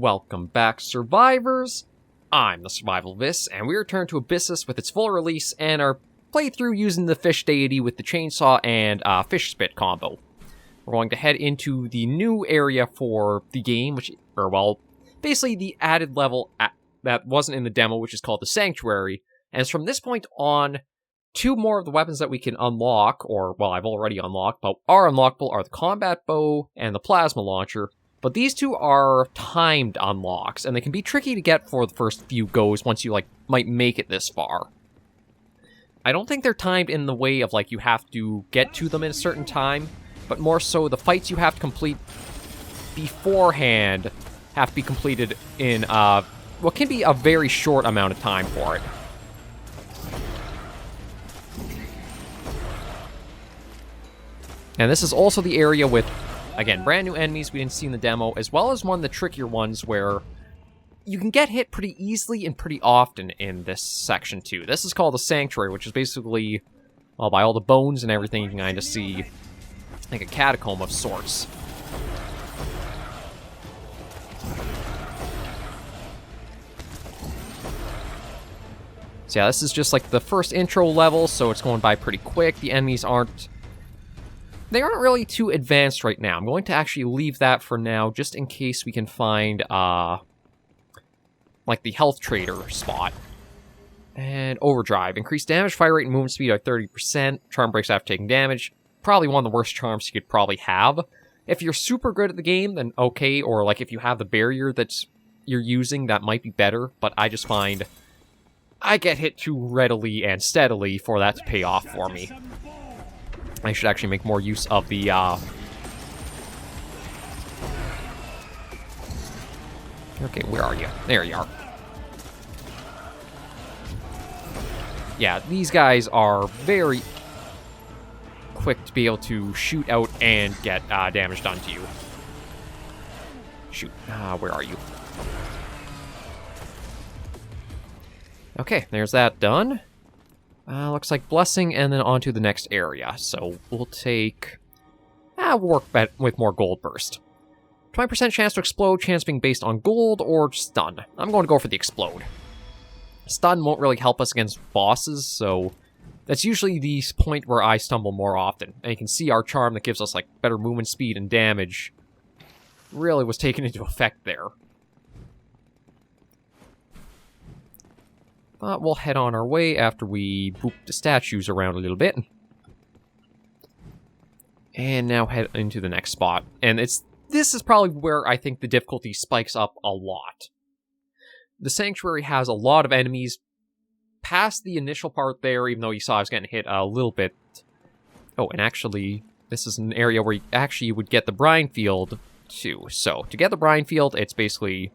Welcome back, survivors! I'm the Survivalist, and we return to Abyssus with its full release and our playthrough using the Fish Deity with the chainsaw and fish spit combo. We're going to head into the new area for the game, basically the added level that wasn't in the demo, which is called the Sanctuary. And it's from this point on, two more of the weapons that we can unlock, I've already unlocked, but are unlockable are the combat bow and the plasma launcher. But these two are timed unlocks, and they can be tricky to get for the first few goes once you, might make it this far. I don't think they're timed in the way of, you have to get to them in a certain time, but more so the fights you have to complete beforehand have to be completed in, what can be a very short amount of time for it. And this is also the area with, again, brand new enemies we didn't see in the demo, as well as one of the trickier ones where you can get hit pretty easily and pretty often in this section too. This is called the Sanctuary, which is basically, well, by all the bones and everything, you can kind of see like a catacomb of sorts. So yeah, this is just like the first intro level, so it's going by pretty quick. The enemies aren't really too advanced right now. I'm going to actually leave that for now, just in case we can find, the health trader spot. And overdrive. Increase damage, fire rate, and movement speed by 30%. Charm breaks after taking damage. Probably one of the worst charms you could probably have. If you're super good at the game, then okay. Or, if you have the barrier that you're using, that might be better. But I just find I get hit too readily and steadily for that to pay off for me. I should actually make more use of the, Okay, where are you? There you are. Yeah, these guys are very quick to be able to shoot out and get damage done to you. Shoot. Where are you? Okay, there's that done. Looks like Blessing, and then on to the next area. So we'll take... we'll work with more Gold Burst. 20% chance to explode, chance being based on gold or stun. I'm going to go for the explode. Stun won't really help us against bosses, so that's usually the point where I stumble more often. And you can see our charm that gives us, better movement speed and damage really was taken into effect there. But we'll head on our way after we boop the statues around a little bit. And now head into the next spot. And this is probably where I think the difficulty spikes up a lot. The Sanctuary has a lot of enemies past the initial part there, even though you saw I was getting hit a little bit. Oh, and actually, this is an area where you would get the brine field too. So, to get the brine field, it's basically...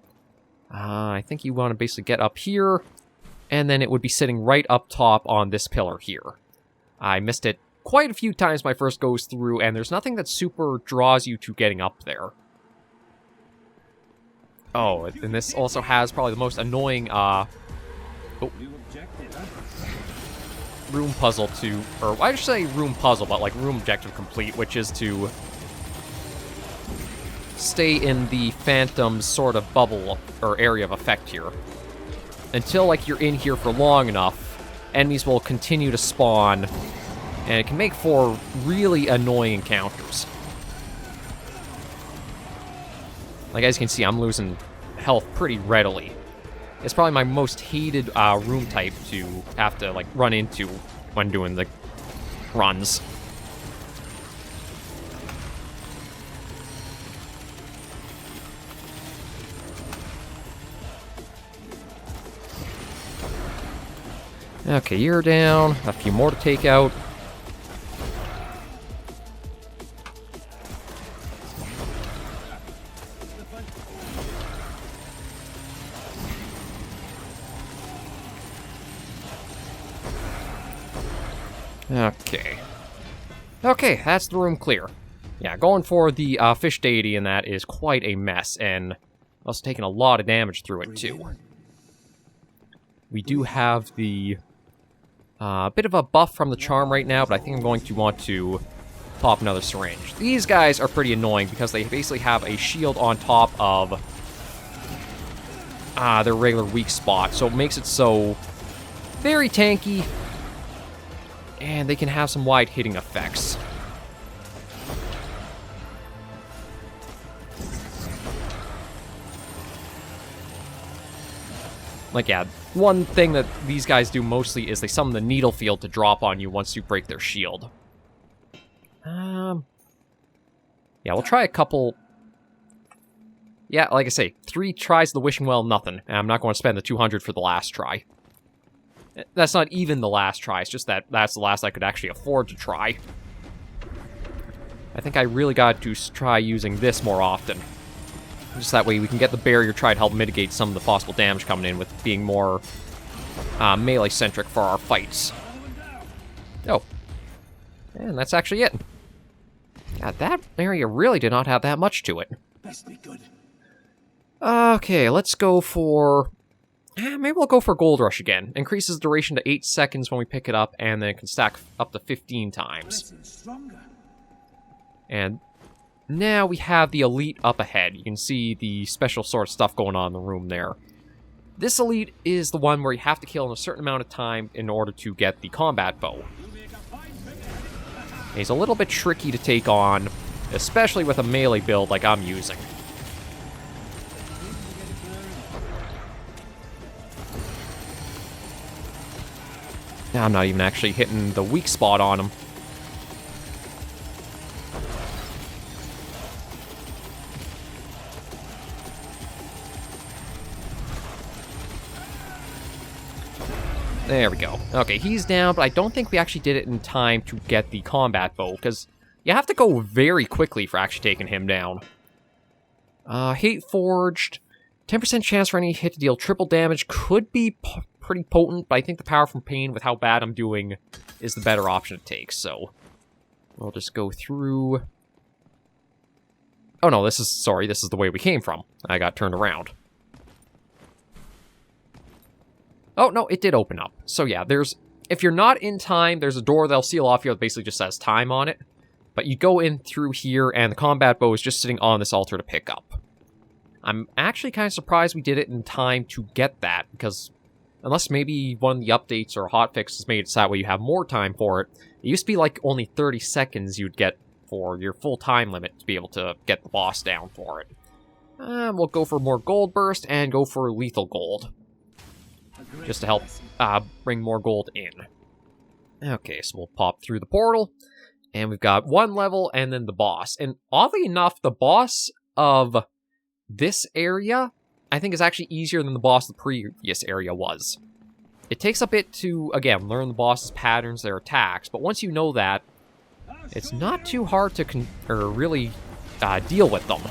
I think you want to basically get up here, and then it would be sitting right up top on this pillar here. I missed it quite a few times my first goes through, and there's nothing that super draws you to getting up there. Oh, and this also has probably the most annoying, room puzzle or I should say room puzzle, but room objective complete, which is to stay in the Phantom's sort of bubble, or area of effect here. Until, you're in here for long enough, enemies will continue to spawn, and it can make for really annoying encounters. As you can see, I'm losing health pretty readily. It's probably my most hated room type to have to, run into when doing the runs. Okay, you're down. A few more to take out. Okay. Okay, that's the room clear. Yeah, going for the Fish Deity, and that is quite a mess, and also taking a lot of damage through it, too. We do have the... bit of a buff from the charm right now, but I think I'm going to want to pop another syringe. These guys are pretty annoying because they basically have a shield on top of their regular weak spot, so it makes it so very tanky, and they can have some wide hitting effects. Like, yeah, one thing that these guys do mostly is they summon the needle field to drop on you once you break their shield. Yeah, we'll try a couple. Yeah, like I say, 3 tries of the Wishing Well, nothing. And I'm not going to spend the 200 for the last try. That's not even the last try, it's just that that's the last I could actually afford to try. I think I really got to try using this more often. Just that way we can get the barrier try to help mitigate some of the possible damage coming in with being more melee-centric for our fights. Oh. And that's actually it. God, that area really did not have that much to it. Best be good. Okay, let's go for... maybe we'll go for Gold Rush again. Increases duration to 8 seconds when we pick it up, and then it can stack up to 15 times. And now we have the Elite up ahead. You can see the special sort of stuff going on in the room there. This Elite is the one where you have to kill in a certain amount of time in order to get the combat bow. He's a little bit tricky to take on, especially with a melee build like I'm using. Now I'm not even actually hitting the weak spot on him. There we go. Okay, he's down, but I don't think we actually did it in time to get the combat bow, because you have to go very quickly for actually taking him down. Hate Forged. 10% chance for any hit to deal triple damage could be pretty potent, but I think the Power from Pain, with how bad I'm doing, is the better option to take, so... we'll just go through... oh no, this is the way we came from. I got turned around. Oh, no, it did open up. So yeah, if you're not in time, there's a door that'll seal off here that basically just says time on it. But you go in through here, and the combat bow is just sitting on this altar to pick up. I'm actually kind of surprised we did it in time to get that, because unless maybe one of the updates or hotfixes made it so that way you have more time for it, it used to be like only 30 seconds you'd get for your full time limit to be able to get the boss down for it. We'll go for more gold burst and go for lethal gold, just to help bring more gold in. Okay, so we'll pop through the portal, and we've got one level and then the boss. And oddly enough, the boss of this area, I think, is actually easier than the boss of the previous area was. It takes a bit to, again, learn the boss's patterns, their attacks, but once you know that, it's not too hard to really deal with them.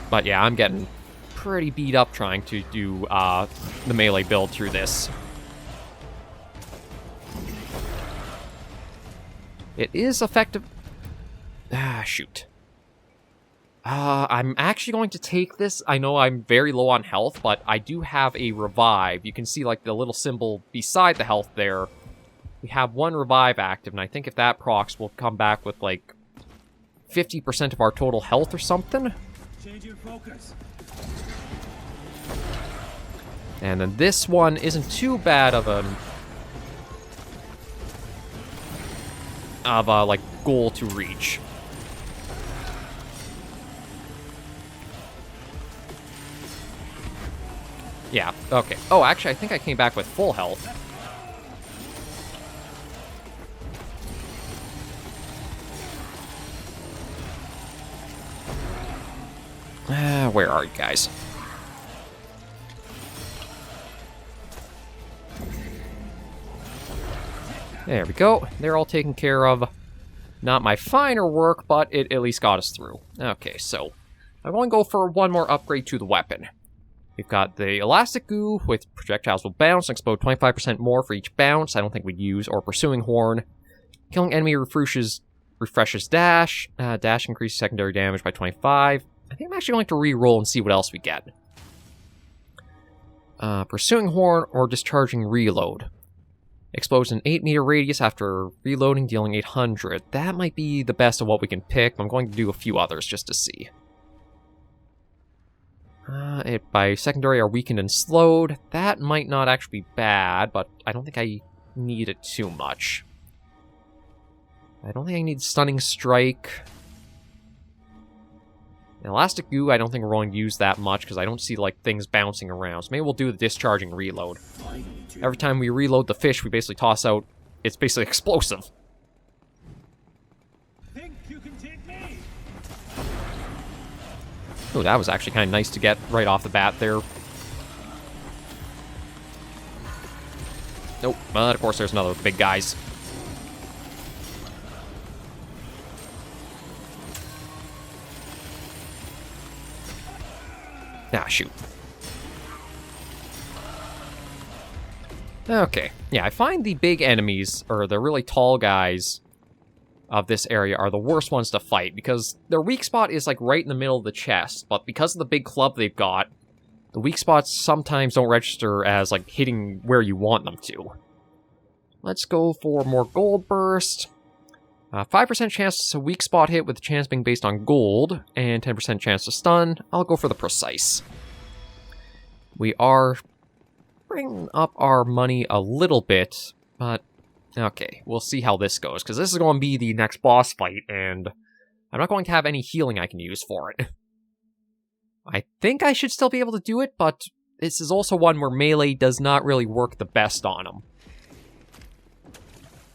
But yeah, I'm getting pretty beat up trying to do the melee build through this. It is effective. Shoot. I'm actually going to take this. I know I'm very low on health, but I do have a revive. You can see like the little symbol beside the health there. We have one revive active, and I think if that procs, we'll come back with like 50% of our total health or something. Change your focus. And then this one isn't too bad of a like goal to reach. Yeah, okay. Oh, actually, I think I came back with full health. Where are you guys? There we go. They're all taken care of. Not my finer work, but it at least got us through. Okay, so I'm going to go for one more upgrade to the weapon. We've got the Elastic Goo with projectiles will bounce and explode 25% more for each bounce. I don't think we'd use. Or Pursuing Horn. Killing enemy refreshes dash. Dash increases secondary damage by 25. I think I'm actually going to re-roll and see what else we get. Pursuing Horn or Discharging Reload. Explosion 8-meter radius after reloading, dealing 800. That might be the best of what we can pick, but I'm going to do a few others just to see. By secondary are weakened and slowed. That might not actually be bad, but I don't think I need it too much. I don't think I need Stunning Strike. Elastic Goo, I don't think we're going to use that much, because I don't see, like, things bouncing around. So maybe we'll do the Discharging Reload. Every time we reload the fish, we basically toss out... It's basically explosive. Think you can take me? Oh, that was actually kind of nice to get right off the bat there. Nope, but of course there's another big guys. Ah, shoot. Okay. Yeah, I find the big enemies, or the really tall guys of this area, are the worst ones to fight, because their weak spot is, like, right in the middle of the chest, but because of the big club they've got, the weak spots sometimes don't register as, like, hitting where you want them to. Let's go for more Gold Burst. 5% chance to weak spot hit with the chance being based on gold, and 10% chance to stun. I'll go for the precise. We are bringing up our money a little bit, but okay, we'll see how this goes, because this is going to be the next boss fight, and I'm not going to have any healing I can use for it. I think I should still be able to do it, but this is also one where melee does not really work the best on him.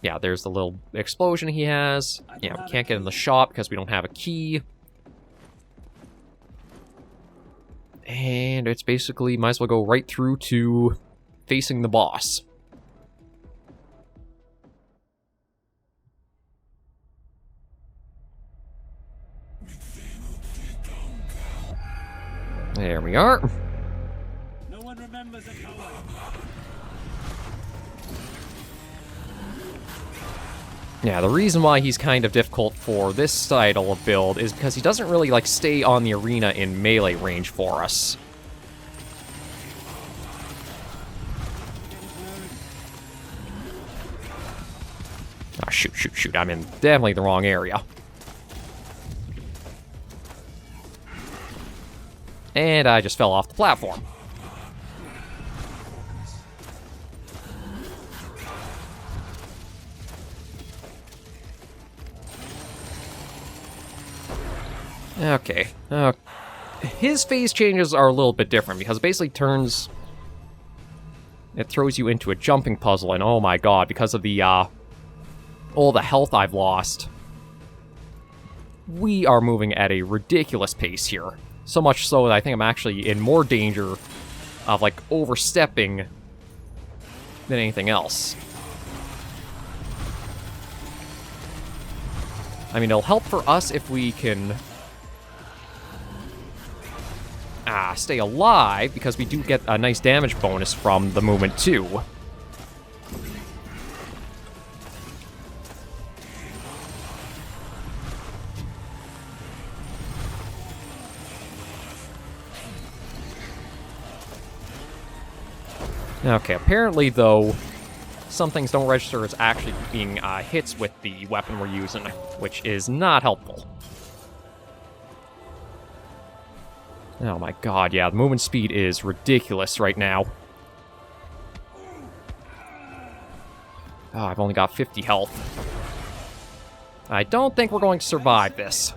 Yeah, there's the little explosion he has. Yeah, we can't get in the shop because we don't have a key. And it's basically, might as well go right through to facing the boss. There we are. No one remembers a coward. Yeah, the reason why he's kind of difficult for this style of build is because he doesn't really, like, stay on the arena in melee range for us. Ah, shoot. I'm in definitely the wrong area. And I just fell off the platform. Okay. His phase changes are a little bit different, because it basically turns... It throws you into a jumping puzzle, and oh my god, because of the, all the health I've lost, we are moving at a ridiculous pace here. So much so that I think I'm actually in more danger of, like, overstepping than anything else. I mean, it'll help for us if we can... stay alive, because we do get a nice damage bonus from the movement, too. Okay, apparently, though, some things don't register as actually being hits with the weapon we're using, which is not helpful. Oh my god, yeah, the movement speed is ridiculous right now. Oh, I've only got 50 health. I don't think we're going to survive this.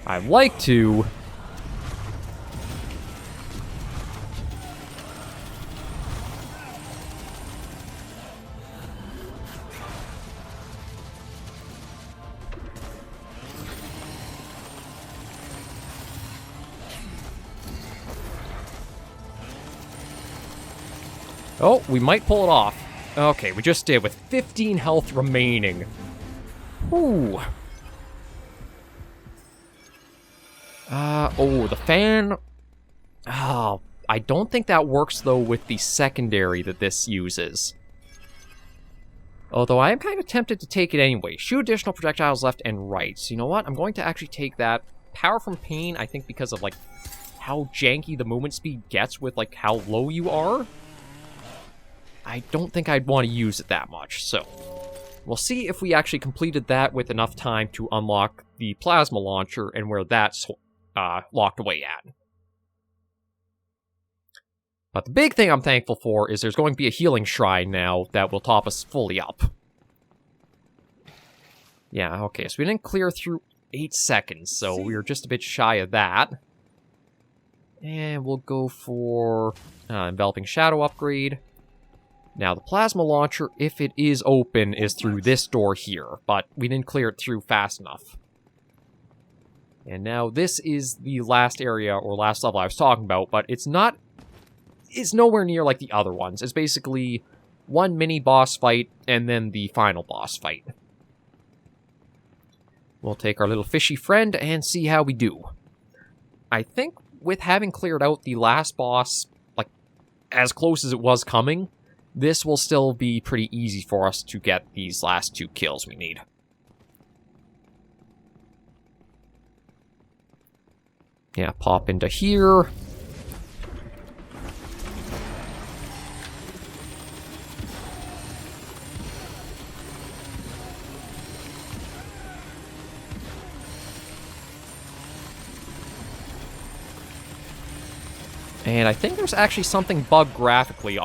I'd like to... Oh, we might pull it off. Okay, we just did with 15 health remaining. Ooh. Oh, the fan... Oh, I don't think that works, though, with the secondary that this uses. Although I am kind of tempted to take it anyway. Shoot additional projectiles left and right. So you know what? I'm going to actually take that. Power from Pain, I think because of, like, how janky the movement speed gets with, like, how low you are. I don't think I'd want to use it that much, so we'll see if we actually completed that with enough time to unlock the plasma launcher and where that's locked away at. But the big thing I'm thankful for is there's going to be a healing shrine now that will top us fully up. Yeah, okay, so we didn't clear through 8 seconds, so we were just a bit shy of that. And we'll go for Enveloping Shadow upgrade. Now, the plasma launcher, if it is open, is through this door here, but we didn't clear it through fast enough. And now this is the last area, or last level I was talking about, but it's nowhere near like the other ones. It's basically one mini boss fight, and then the final boss fight. We'll take our little fishy friend and see how we do. I think with having cleared out the last boss, like, as close as it was coming, this will still be pretty easy for us to get these last 2 kills we need. Yeah, pop into here. And I think there's actually something bugged graphically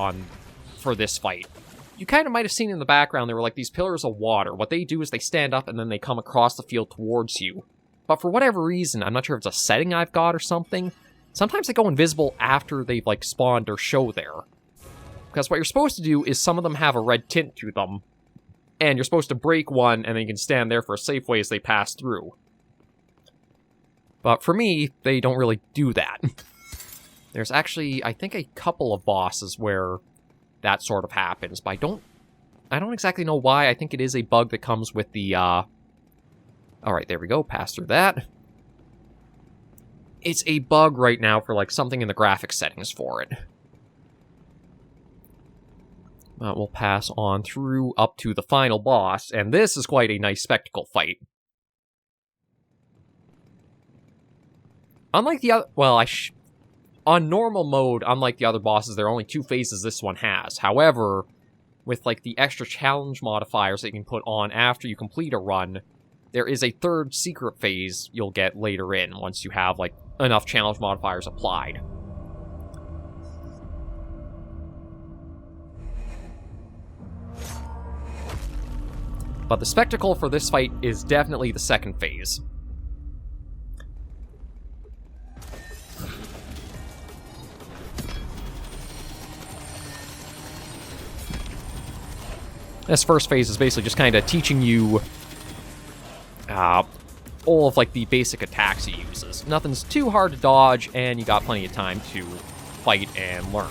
for this fight. You kind of might have seen in the background, there were like these pillars of water. What they do is they stand up and then they come across the field towards you. But for whatever reason, I'm not sure if it's a setting I've got or something, sometimes they go invisible after they've like spawned or show there. Because what you're supposed to do is some of them have a red tint to them, and you're supposed to break one and then you can stand there for a safe way as they pass through. But for me, they don't really do that. There's actually, I think, a couple of bosses where that sort of happens, but I don't exactly know why. I think it is a bug that comes with the, Alright, there we go, pass through that. It's a bug right now for, like, something in the graphics settings for it. We'll pass on through up to the final boss, and this is quite a nice spectacle fight. Unlike the other, well, on normal mode, unlike the other bosses, there are only 2 phases this one has. However, with like the extra challenge modifiers that you can put on after you complete a run, there is a 3rd secret phase you'll get later in once you have like enough challenge modifiers applied. But the spectacle for this fight is definitely the 2nd phase. This first phase is basically just kind of teaching you all of like the basic attacks he uses. Nothing's too hard to dodge, and you got plenty of time to fight and learn.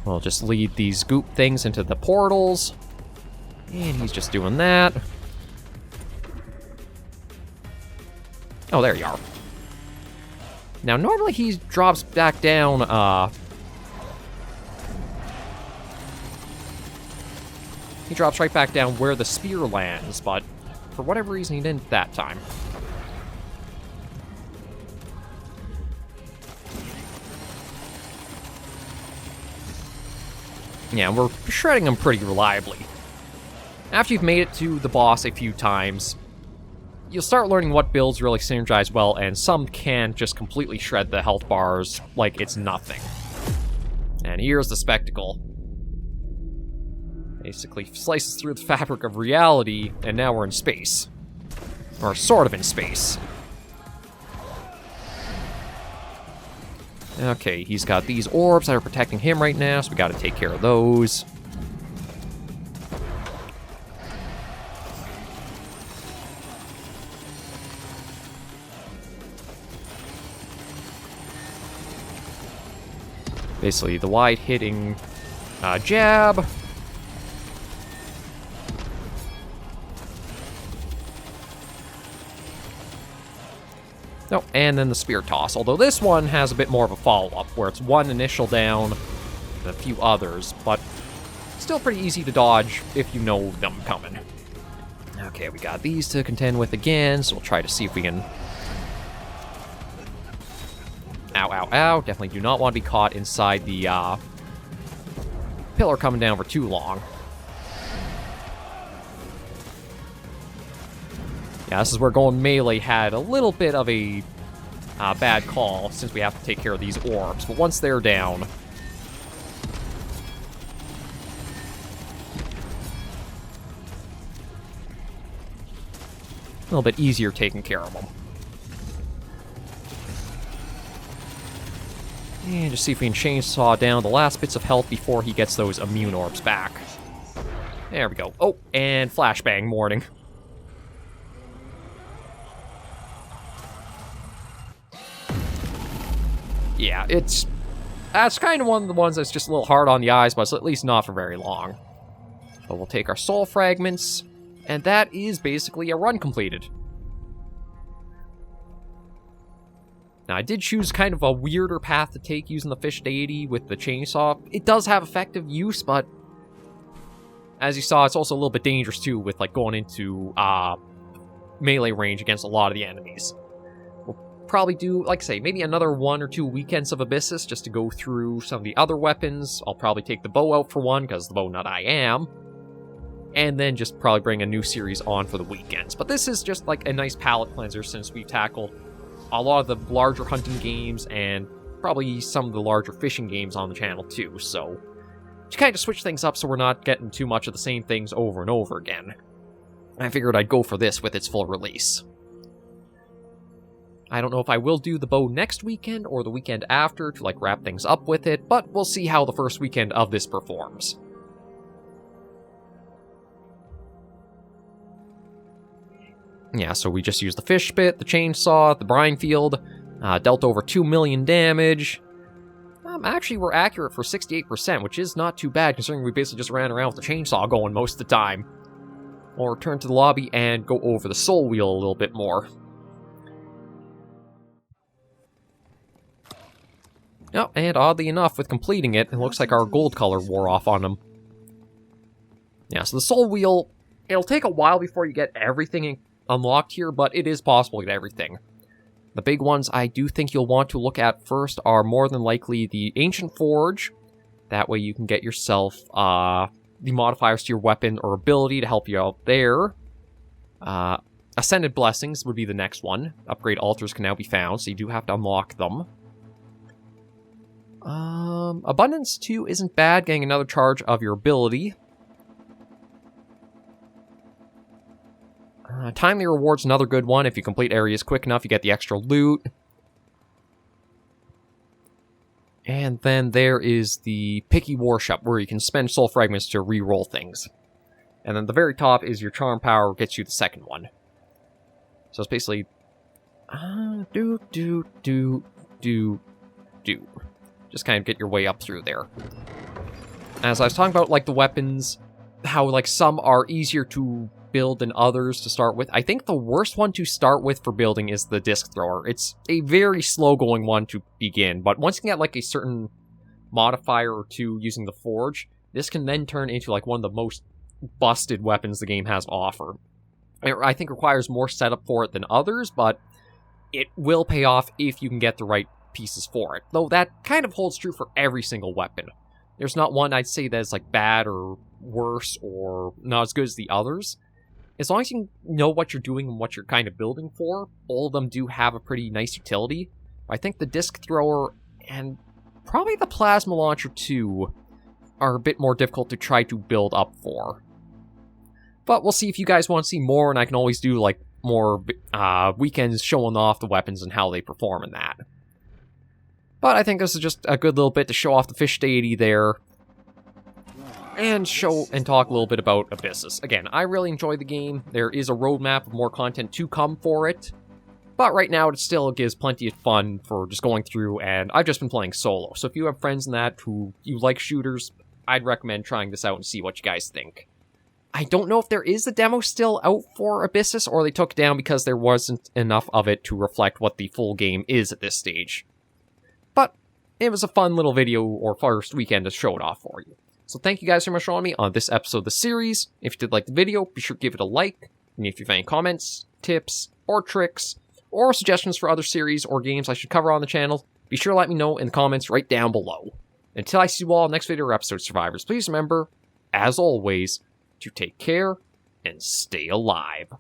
We'll just lead these goop things into the portals, and he's just doing that. Oh, there you are. Now, normally he drops back down, he drops right back down where the spear lands, but for whatever reason he didn't that time. Yeah, we're shredding him pretty reliably. After you've made it to the boss a few times, you'll start learning what builds really synergize well, and some can just completely shred the health bars like it's nothing. And here's the spectacle. Basically slices through the fabric of reality, and now we're in space. Or sort of in space. Okay, he's got these orbs that are protecting him right now, so we gotta take care of those. Basically, the wide-hitting jab. Oh, and then the spear toss. Although this one has a bit more of a follow-up, where it's one initial down and a few others, but still pretty easy to dodge if you know them coming. Okay, we got these to contend with again, so we'll try to see if we can ow, ow. Definitely do not want to be caught inside the pillar coming down for too long. Yeah, this is where going melee had a little bit of a bad call, since we have to take care of these orbs. But once they're down... a little bit easier taking care of them. And just see if we can chainsaw down the last bits of health before he gets those immune orbs back. There we go. Oh, and flashbang morning. Yeah, that's kind of one of the ones that's just a little hard on the eyes, but it's at least not for very long. So we'll take our soul fragments, and that is basically a run completed. Now, I did choose kind of a weirder path to take using the Fish Deity with the chainsaw. It does have effective use, but as you saw, it's also a little bit dangerous too with like going into melee range against a lot of the enemies. Probably do, like I say, maybe another 1 or 2 weekends of Abyssus just to go through some of the other weapons. I'll probably take the bow out for one, because the bow nut I am. And then just probably bring a new series on for the weekends. But this is just like a nice palate cleanser since we tackled a lot of the larger hunting games and probably some of the larger fishing games on the channel too. So, just kind of switch things up so we're not getting too much of the same things over and over again. I figured I'd go for this with its full release. I don't know if I will do the bow next weekend or the weekend after to like wrap things up with it, but we'll see how the first weekend of this performs. Yeah, so we just used the fish spit, the chainsaw, the brine field, dealt over 2 million damage. Actually, we're accurate for 68%, which is not too bad considering we basically just ran around with the chainsaw going most of the time. We'll return to the lobby and go over the soul wheel a little bit more. Oh, and oddly enough, with completing it, it looks like our gold color wore off on them. Yeah, so the soul wheel, it'll take a while before you get everything unlocked here, but it is possible to get everything. The big ones I do think you'll want to look at first are more than likely the Ancient Forge. That way you can get yourself the modifiers to your weapon or ability to help you out there. Ascended Blessings would be the next one. Upgrade altars can now be found, so you do have to unlock them. Abundance 2 isn't bad, getting another charge of your ability. Timely Reward's another good one. If you complete areas quick enough, you get the extra loot. And then there is the Picky Worship, where you can spend soul fragments to re-roll things. And then the very top is your Charm Power, gets you the second one. So it's basically... Just kind of get your way up through there. As I was talking about, like, the weapons, how, like, some are easier to build than others to start with. I think the worst one to start with for building is the Disc Thrower. It's a very slow-going one to begin, but once you get, like, a certain modifier or two using the Forge, this can then turn into, like, one of the most busted weapons the game has to offer. I think it requires more setup for it than others, but it will pay off if you can get the right pieces for it. Though that kind of holds true for every single weapon. There's not one I'd say that's like bad or worse or not as good as the others. As long as you know what you're doing and what you're kind of building for, all of them do have a pretty nice utility. I think the Disc Thrower and probably the Plasma Launcher too are a bit more difficult to try to build up for. But we'll see if you guys want to see more, and I can always do like more weekends showing off the weapons and how they perform in that. But I think this is just a good little bit to show off the Fish Deity there. And show and talk a little bit about Abyssus. Again, I really enjoyed the game. There is a roadmap of more content to come for it. But right now, it still gives plenty of fun for just going through, and I've just been playing solo. So if you have friends in that who you like shooters, I'd recommend trying this out and see what you guys think. I don't know if there is a demo still out for Abyssus, or they took it down because there wasn't enough of it to reflect what the full game is at this stage. But it was a fun little video or first weekend to show it off for you. So thank you guys so much for joining me on this episode of the series. If you did like the video, be sure to give it a like. And if you have any comments, tips, or tricks, or suggestions for other series or games I should cover on the channel, be sure to let me know in the comments right down below. Until I see you all next video or episode, survivors, please remember, as always, to take care and stay alive.